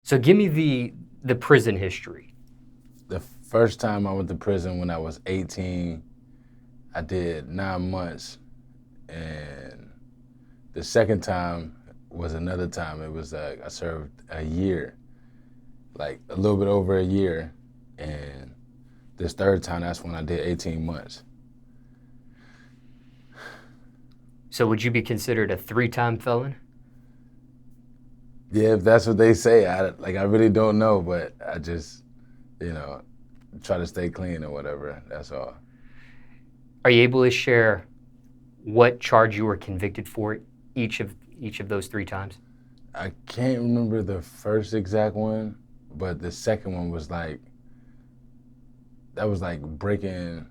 So give me the prison history. The first time I went to prison when I was 18, I did 9 months, and the second time was another time. It was I served a year, like a little bit over a year, and this third time, that's when I did 18 months. So would you be considered a 3-time felon? Yeah, if that's what they say. I really don't know, but I just, try to stay clean or whatever. That's all. Are you able to share what charge you were convicted for each of those 3 times? I can't remember the first exact one, but the second one was like breaking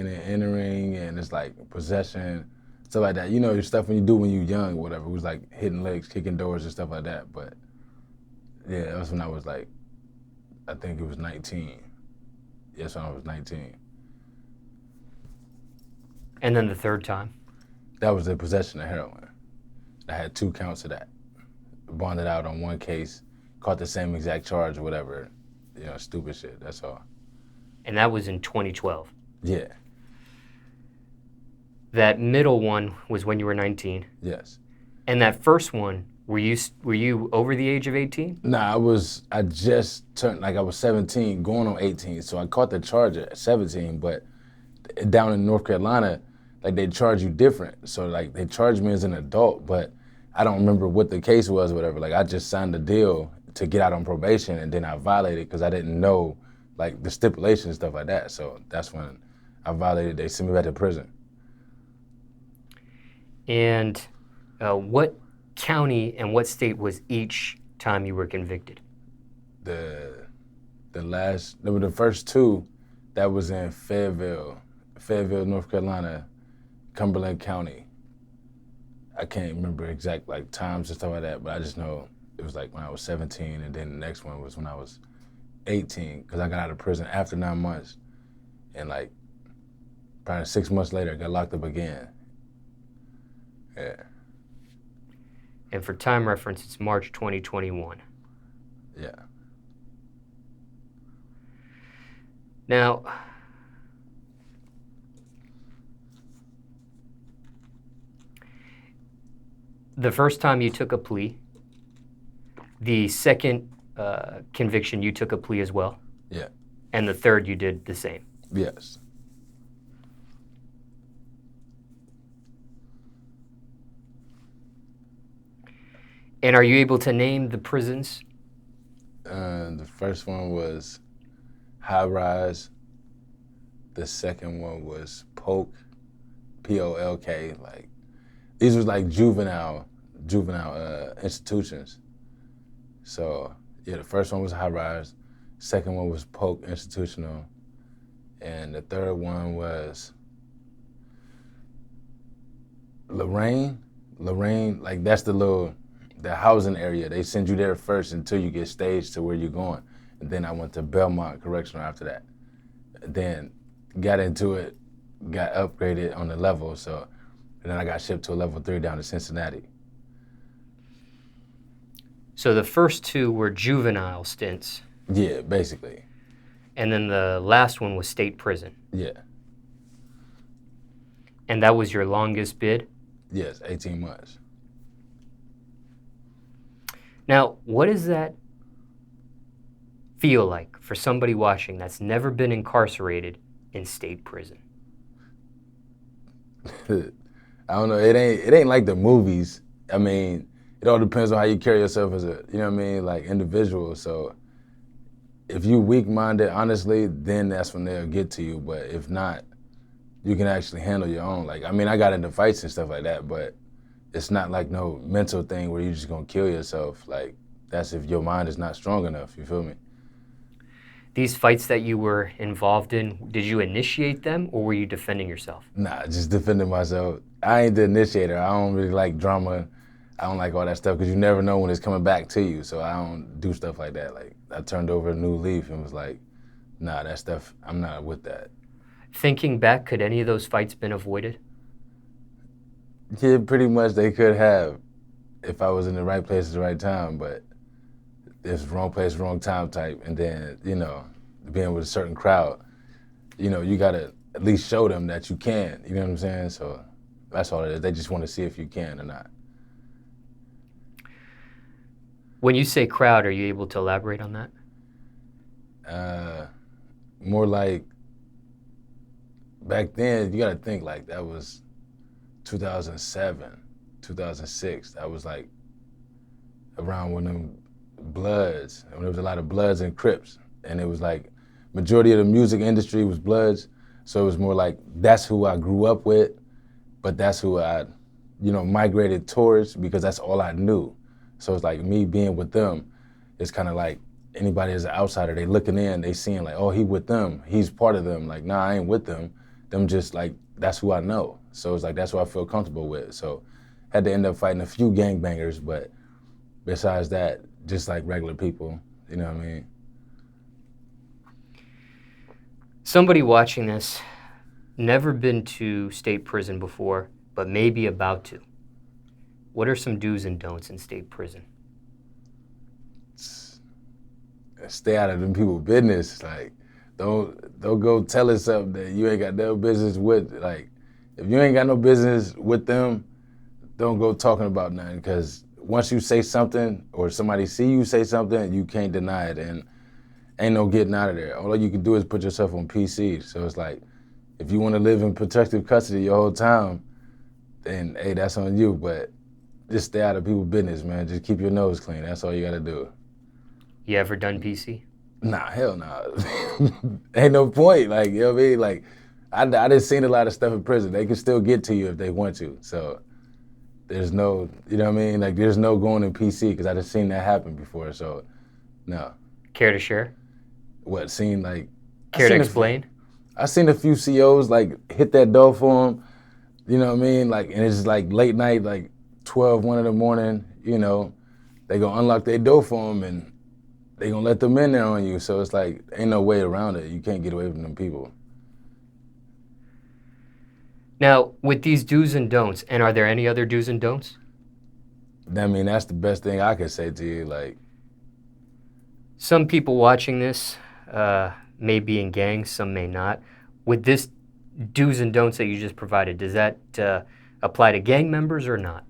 and entering, and it's like possession, stuff like that. Your stuff when you do when you're young or whatever. It was like hitting legs, kicking doors and stuff like that. But yeah, that was when I was like, I think it was 19. Yes, when I was 19. And then the third time? That was the possession of heroin. I had 2 counts of that. Bonded out on one case, caught the same exact charge or whatever. Stupid shit, that's all. And that was in 2012? Yeah. That middle one was when you were 19? Yes. And that first one, were you over the age of 18? Nah, I just turned, I was 17, going on 18, so I caught the charge at 17, but down in North Carolina, they charge you different. So they charged me as an adult, but I don't remember what the case was or whatever. I just signed a deal to get out on probation, and then I violated because I didn't know the stipulations and stuff like that. So that's when I violated. They sent me back to prison. And what county and what state was each time you were convicted? The first 2, that was in Fayetteville, North Carolina, Cumberland County. I can't remember exact times and stuff like that, but I just know it was when I was 17, and then the next one was when I was 18, because I got out of prison after 9 months, and probably 6 months later, I got locked up again. Yeah. And for time reference, it's March 2021. Yeah. Now, the first time you took a plea, the second conviction you took a plea as well? Yeah. And the third you did the same? Yes. And are you able to name the prisons? The first one was High Rise. The second one was Polk, Polk. These was juvenile institutions. So yeah, the first one was High Rise. Second one was Polk Institutional, and the third one was Lorraine. That's the housing area. They send you there first until you get staged to where you're going. And then I went to Belmont Correctional after that. Then got into it, got upgraded on the level, and then I got shipped to a level 3 down to Cincinnati. So the first 2 were juvenile stints? Yeah, basically. And then the last one was state prison? Yeah. And that was your longest bid? Yes, 18 months. Now, what does that feel like for somebody watching that's never been incarcerated in state prison? I don't know. It ain't like the movies. I mean, it all depends on how you carry yourself as a, individual. So if you weak-minded, honestly, then that's when they'll get to you. But if not, you can actually handle your own. I got into fights and stuff like that, but it's not no mental thing where you're just gonna kill yourself. That's if your mind is not strong enough, you feel me? These fights that you were involved in, did you initiate them or were you defending yourself? Nah, just defending myself. I ain't the initiator. I don't really like drama. I don't like all that stuff because you never know when it's coming back to you. So I don't do stuff like that. I turned over a new leaf and was nah, that stuff, I'm not with that. Thinking back, could any of those fights been avoided? Yeah, pretty much they could have if I was in the right place at the right time, but it's wrong place, wrong time type, and then, you know, being with a certain crowd, you know, you gotta at least show them that you can, you know what I'm saying? So that's all it is. They just want to see if you can or not. When you say crowd, are you able to elaborate on that? More like, back then, you gotta think like that was 2007, 2006. That was like around when them Bloods, when there was a lot of Bloods and Crips. And it was like, majority of the music industry was Bloods. So it was more like, that's who I grew up with, but that's who I, you know, migrated towards because that's all I knew. So it's like me being with them, it's kind of like anybody as an outsider, they looking in, they seeing like, oh, he with them, he's part of them. Like, nah, I ain't with them. Them just like, that's who I know. So it's like, that's who I feel comfortable with. So had to end up fighting a few gangbangers, but besides that, just like regular people, you know what I mean? Somebody watching this, never been to state prison before, but maybe about to. What are some do's and don'ts in state prison? Stay out of them people's business. Like, don't go telling something that you ain't got no business with. Like, if you ain't got no business with them, don't go talking about nothing, because once you say something or somebody see you say something, you can't deny it, and ain't no getting out of there. All you can do is put yourself on PC. So it's like, if you want to live in protective custody your whole time, then hey, that's on you. But just stay out of people's business, man. Just keep your nose clean. That's all you gotta do. You ever done PC? Nah, hell nah. Ain't no point. Like, you know what I mean? Like, I done seen a lot of stuff in prison. They can still get to you if they want to. So there's no, you know what I mean? Like, there's no going in PC, because I just seen that happen before. So no. Care to share? What, seen like? Care to explain? I seen a few COs like hit that door for them, you know what I mean? Like, and it's like late night, like 12, 1 in the morning, you know, they gonna unlock their door for them and they gonna let them in there on you. So it's like, ain't no way around it. You can't get away from them people. Now, with these do's and don'ts, and are there any other do's and don'ts? I mean, that's the best thing I could say to you. Like, some people watching this may be in gangs, some may not. With this do's and don'ts that you just provided, does that apply to gang members or not?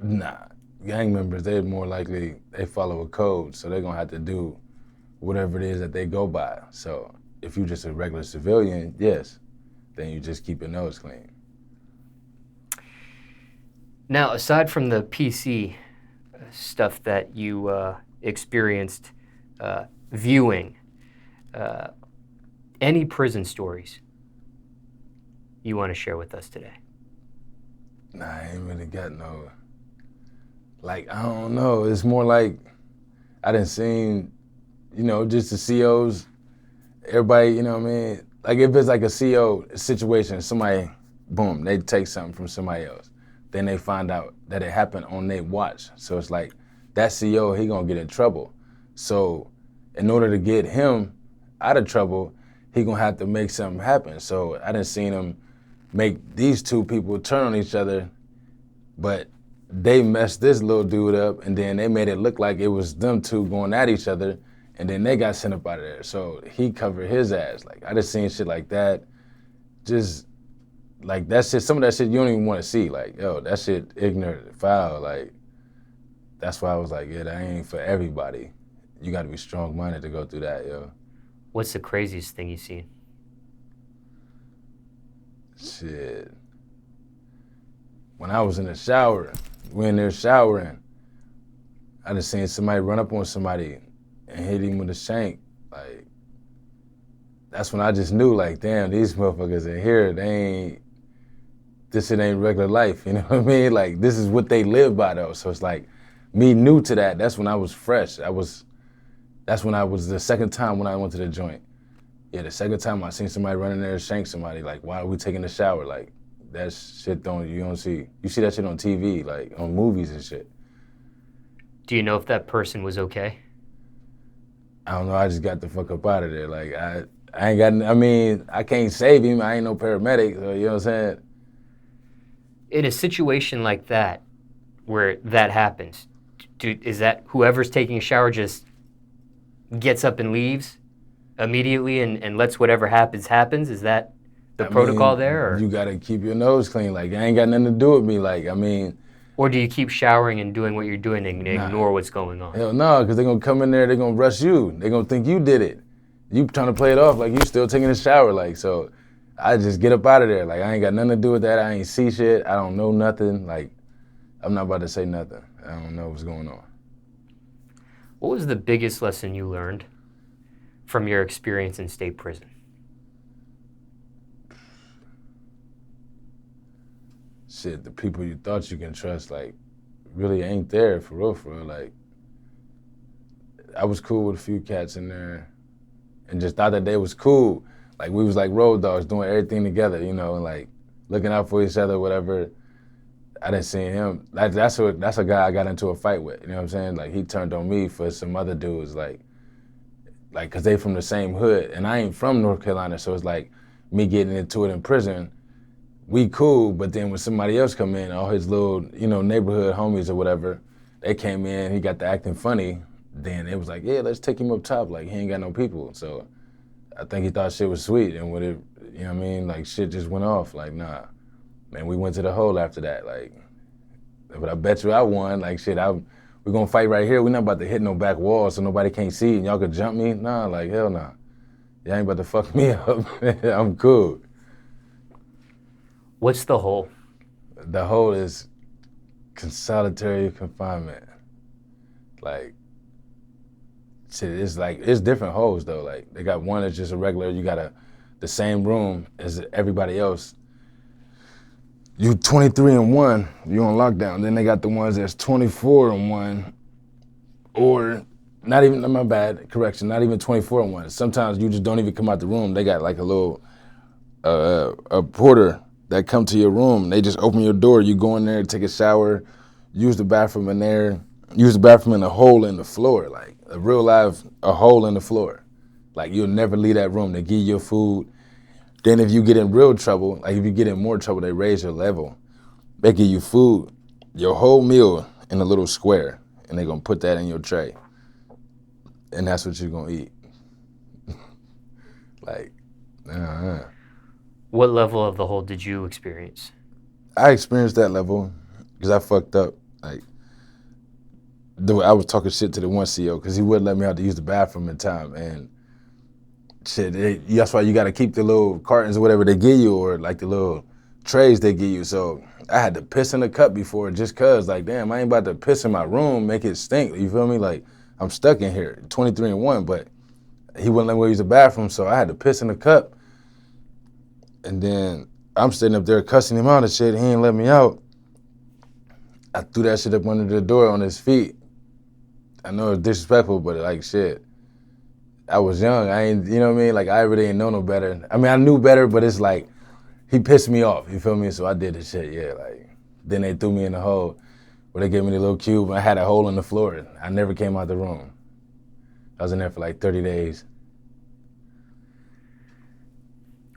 nah. Gang members, they're more likely, they follow a code, so they're gonna have to do whatever it is that they go by. So if you're just a regular civilian, yes, then you just keep your nose clean. Now, aside from the PC stuff that you experienced viewing, any prison stories you want to share with us today? Nah, I ain't really got no, like, I don't know. It's more like I done seen, you know, just the COs, everybody, you know what I mean? Like, if it's like a CO situation, somebody, boom, they take something from somebody else. Then they find out that it happened on their watch. So it's like, that CO, he gonna get in trouble. So in order to get him out of trouble, he gonna have to make something happen. So I done seen him make these two people turn on each other, but they messed this little dude up, and then they made it look like it was them two going at each other, and then they got sent up out of there. So he covered his ass. Like, I just seen shit like that. Just like that shit, some of that shit you don't even want to see. Like, yo, that shit ignorant, foul. Like, that's why I was like, yeah, that ain't for everybody. You gotta be strong-minded to go through that, yo. What's the craziest thing you've seen? Shit. When I was in the shower, we in there showering, I just seen somebody run up on somebody and hit him with a shank. Like, that's when I just knew, like, damn, these motherfuckers in here, this shit ain't regular life, you know what I mean? Like, this is what they live by, though. So it's like, me new to that, that's when I was fresh. That's when I was the second time when I went to the joint. Yeah, the second time I seen somebody run in there and shank somebody, like, why are we taking a shower? Like, that shit you don't see. You see that shit on TV, like, on movies and shit. Do you know if that person was okay? I don't know, I just got the fuck up out of there. Like, I ain't got, I mean, I can't save him, I ain't no paramedic, so, you know what I'm saying? In a situation like that, where that happens, is that whoever's taking a shower just gets up and leaves immediately and lets whatever happens? Is that the protocol there? Or? You gotta keep your nose clean. Like, it ain't got nothing to do with me. Like, I mean. Or do you keep showering and doing what you're doing and ignore what's going on? Hell no, because they're gonna come in there, they're gonna rush you. They're gonna think you did it. You trying to play it off like you still taking a shower. Like, so I just get up out of there. Like, I ain't got nothing to do with that. I ain't see shit. I don't know nothing. Like, I'm not about to say nothing. I don't know what's going on. What was the biggest lesson you learned from your experience in state prison? Shit, the people you thought you can trust, like, really ain't there for real, for real. Like, I was cool with a few cats in there and just thought that they was cool. Like, we was like road dogs doing everything together, you know, and like looking out for each other, whatever. I didn't see him. That's a guy I got into a fight with, you know what I'm saying? Like, he turned on me for some other dudes, like, cause they from the same hood. And I ain't from North Carolina, so it's like me getting into it in prison. We cool, but then when somebody else come in, all his little, you know, neighborhood homies or whatever, they came in, he got to acting funny, then it was like, yeah, let's take him up top, like, he ain't got no people. So I think he thought shit was sweet, and when it, you know what I mean, like, shit just went off, like, nah. Man, we went to the hole after that, like, but I bet you I won, like, shit, we gonna fight right here, we not about to hit no back wall so nobody can't see and y'all could jump me, nah, like, hell nah. Y'all ain't about to fuck me up, I'm cool. What's the hole? The hole is solitary confinement. Like, shit, it's different holes though. Like, they got one that's just a regular, you got the same room as everybody else. You 23 and 1, you on lockdown. Then they got the ones that's 24 and 1, or not even, my bad, correction, not even 24 and 1. Sometimes you just don't even come out the room. They got like a little, a porter that come to your room. They just open your door. You go in there, take a shower, use the bathroom in there, use the bathroom in a hole in the floor, like a real live, a hole in the floor. Like, you'll never leave that room. They give you your food. Then if you get in real trouble, like if you get in more trouble, they raise your level. They give you food, your whole meal in a little square, and they're gonna put that in your tray. And that's what you're gonna eat. Like, What level of the hole did you experience? I experienced that level because I fucked up. Like, I was talking shit to the one CO because he wouldn't let me out to use the bathroom in time. And shit, that's why you got to keep the little cartons or whatever they give you, or like the little trays they give you. So I had to piss in the cup before just cause, like, damn, I ain't about to piss in my room, make it stink. You feel me? Like, I'm stuck in here, 23 and 1, but he wouldn't let me use the bathroom, so I had to piss in the cup. And then I'm sitting up there cussing him out and shit. He ain't let me out. I threw that shit up under the door on his feet. I know it's disrespectful, but like, shit, I was young. I ain't, you know what I mean? Like, I really ain't know no better. I mean, I knew better, but it's like, he pissed me off, you feel me? So I did the shit, yeah. Like, then they threw me in the hole where they gave me the little cube and I had a hole in the floor. I never came out the room. I was in there for like 30 days.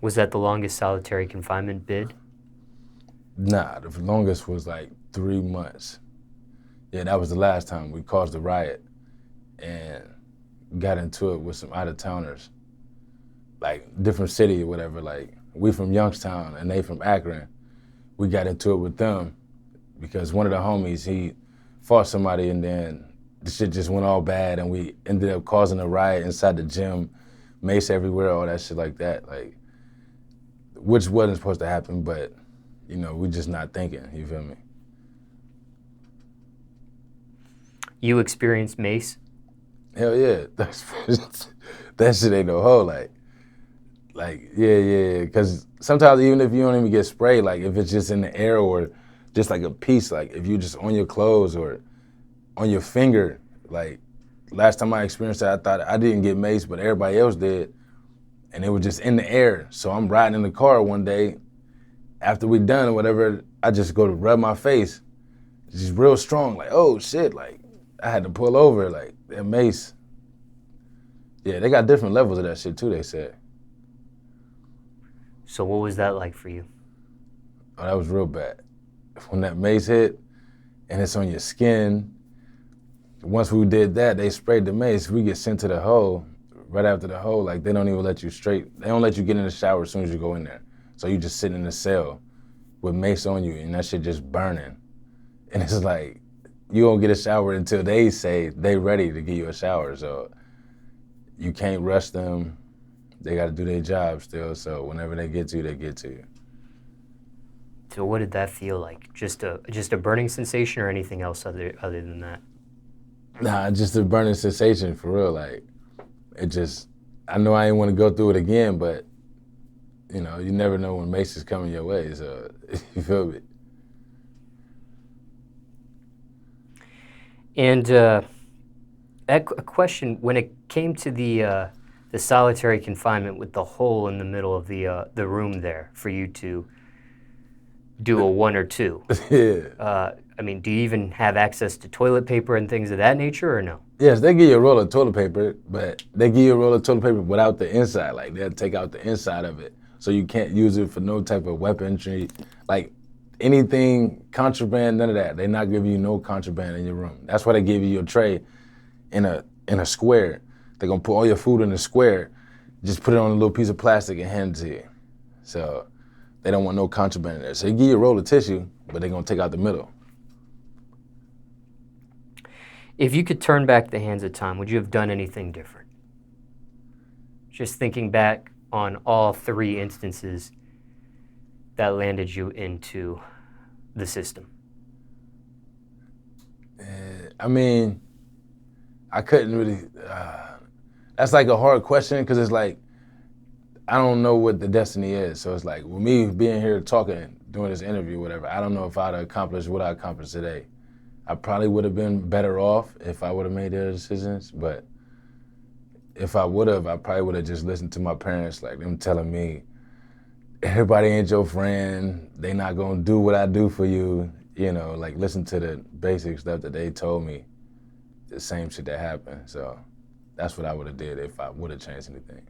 Was that the longest solitary confinement bid? Nah, the longest was like 3 months. Yeah, that was the last time we caused a riot and got into it with some out-of-towners, like different city or whatever. Like, we from Youngstown and they from Akron. We got into it with them because one of the homies, he fought somebody and then the shit just went all bad and we ended up causing a riot inside the gym, mace everywhere, all that shit like that. Like, which wasn't supposed to happen, but, you know, we just not thinking, you feel me? You experienced mace? Hell yeah, that shit ain't no hoe, like, yeah, because sometimes even if you don't even get sprayed, like if it's just in the air or just like a piece, like if you just on your clothes or on your finger, like last time I experienced that, I thought I didn't get maced, but everybody else did. And it was just in the air. So I'm riding in the car one day, after we done or whatever, I just go to rub my face, just real strong, like, oh shit, like I had to pull over, like that mace. Yeah, they got different levels of that shit too, they said. So what was that like for you? Oh, that was real bad. When that mace hit and it's on your skin, once we did that, they sprayed the mace. We get sent to the hole. Right after the hole, like they don't even let you straight. They don't let you get in the shower as soon as you go in there. So you just sitting in the cell with mace on you, and that shit just burning. And it's like you don't get a shower until they say they ready to give you a shower. So you can't rush them. They got to do their job still. So whenever they get to you, they get to you. So what did that feel like? Just a burning sensation, or anything else other than that? Nah, just a burning sensation for real. Like it just, I know I ain't want to go through it again, but you know, you never know when mace is coming your way. So you feel me? And a question: when it came to the solitary confinement with the hole in the middle of the room there for you to do a 1 or 2, Yeah. I mean, do you even have access to toilet paper and things of that nature, or no? Yes, they give you a roll of toilet paper, but they give you a roll of toilet paper without the inside. Like they'll take out the inside of it, so you can't use it for no type of weaponry, like anything contraband, none of that. They're not giving you no contraband in your room. That's why they give you your tray in a square. They're gonna put all your food in a square, just put it on a little piece of plastic and hand it to you. So they don't want no contraband in there. So they give you a roll of tissue, but they're gonna take out the middle. If you could turn back the hands of time, would you have done anything different? Just thinking back on all 3 instances that landed you into the system. I mean, I couldn't really, that's like a hard question because it's like, I don't know what the destiny is. So it's like, with me being here talking, doing this interview, whatever, I don't know if I'd accomplished what I accomplished today. I probably would have been better off if I would have made their decisions, but if I would have, I probably would have just listened to my parents, like them telling me, everybody ain't your friend, they not gonna do what I do for you, you know, like listen to the basic stuff that they told me, the same shit that happened. So that's what I would have did if I would have changed anything.